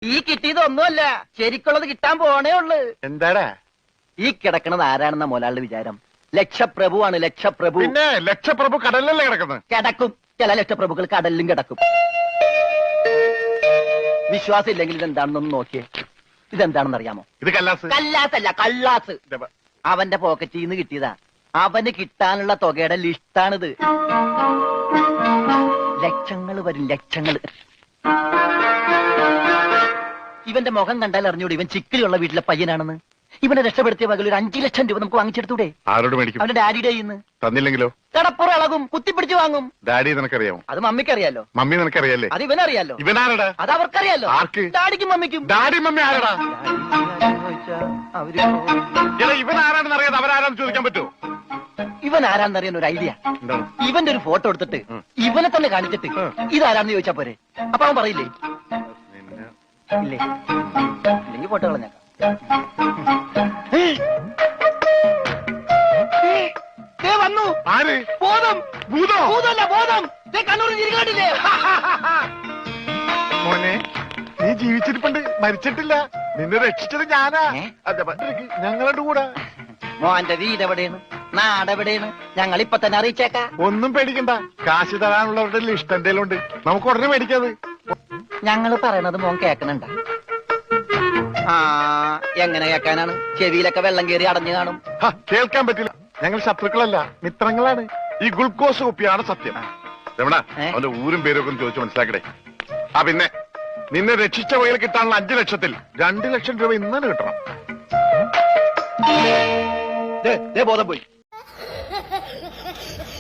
ഈ കിട്ടിയതൊന്നുമല്ല, ശരിക്കുള്ളത് കിട്ടാൻ പോണേ ഉള്ളു. എന്താടാ ഈ കിടക്കണത് ആരാണെന്ന മുതലാളിയുടെ വിചാരം? ലക്ഷപ്രഭുവാണ്, ലക്ഷപ്രഭു. പിന്നെ ലക്ഷപ്രഭു കടലിലല്ലേ കിടക്കുന്നത്? കിടക്കും, ചില ലക്ഷപ്രഭുക്കൾ കടലിലും കിടക്കും. വിശ്വാസം ഇല്ലെങ്കിൽ ഇതെന്താണെന്നൊന്ന് നോക്കിയേ. ഇതെന്താണെന്ന് അറിയാമോ? ഇത് കല്ലാസ്. കല്ലാസല്ല, കള്ളാസ്. അവന്റെ പോക്കറ്റിൽ നിന്ന് കിട്ടിയതാ. അവന് കിട്ടാനുള്ള തുകയുടെ ലിസ്റ്റാണിത്. ലക്ഷങ്ങൾ വരും, ലക്ഷങ്ങൾ. ഇവന്റെ മുഖം കണ്ടാൽ അറിഞ്ഞൂടെ ഇവൻ ചിക്കിലുള്ള വീട്ടിലെ പയ്യനാണെന്ന്. ഇവനെ രക്ഷപ്പെടുത്തിയ പകൽ ഒരു 5 ലക്ഷം രൂപ നമുക്ക് വാങ്ങിച്ചെടുത്തൂടെ? ആരോട് മേടിക്കും? അവന്റെ ഡാഡിയുടെ ഇന്ന്. തന്നില്ലെങ്കിലോ? കടപ്പുറം ഇളകും, കുത്തിപ്പിടിച്ച് വാങ്ങും. ഡാഡി നിനക്കറിയാമോ? അത് മമ്മിക്കറിയാലോ. മമ്മി നിനക്കറിയാലേ? അത് ഇവനറിയാലോ. ഇവനാരടാ? അത് അവർക്കറിയാലോ. ആർക്ക്? ഡാഡിക്കും മമ്മിക്കും. ഡാഡി മമ്മി ആരടാ? ഇവൻ ആരാണെന്ന് അറിയാതെ അവരാരാന്ന് ചോദിക്കാൻ പറ്റുമോ? ഇവൻ ആരാന്നറിയാൻ ഒരു ഐഡിയ. ഇവന്റെ ഒരു ഫോട്ടോ എടുത്തിട്ട് ഇവനെ തന്നെ കാണിച്ചിട്ട് ഇതാരാണെന്ന് ചോദിച്ചാ പോരെ? അപ്പൊ അവൻ പറയില്ലേ? ഇല്ലേ? ഇല്ലെങ്കിൽ ഫോട്ടോ കളഞ്ഞേക്കാം. വന്നു. ആര്? ബോധം. ഭൂതോ? ഭൂതമല്ല, ബോധം. കണ്ണൂർ ചിരിക്കാണ്ടില്ലേ? മോനെ, നീ ജീവിച്ചിരിപ്പുണ്ട്, മരിച്ചിട്ടില്ല. നിന്നെ രക്ഷിച്ചത് ഞാനാ. ഞങ്ങളുടെ കൂടെ. മോന്റെ വീട് എവിടെയാണ്? നാടെവിടെയാണ്? ഞങ്ങൾ ഇപ്പൊ തന്നെ അറിയിച്ചേക്കാം. ഒന്നും പേടിക്കണ്ട, കാശ് തരാനുള്ളവരുടെ ലിസ്റ്റ് എന്തെങ്കിലും ഉണ്ട്. നമുക്ക് ഉടനെ മേടിക്കാത്. ഞങ്ങൾ പറയണത് മോൻ കേക്കണുണ്ട? ആ, എങ്ങനെ കേക്കാനാണ്? ചെവിയിലൊക്കെ വെള്ളം കയറി അടഞ്ഞു കാണും. കേൾക്കാൻ പറ്റില്ല. ഞങ്ങൾ ശത്രുക്കളല്ല, മിത്രങ്ങളാണ്. ഈ ഗ്ലൂക്കോസ് കുപ്പിയാണ് സത്യം. രമണ, അവന്റെ ഊരും പേരും ഒക്കെ ചോദിച്ചു മനസ്സിലാക്കടേ. പിന്നെ നിന്നെ രക്ഷിച്ച വകയിൽ കിട്ടാനുള്ള 5 ലക്ഷത്തിൽ 2 ലക്ഷം രൂപ ഇന്നലെ കിട്ടണം. ബോധം പോയി.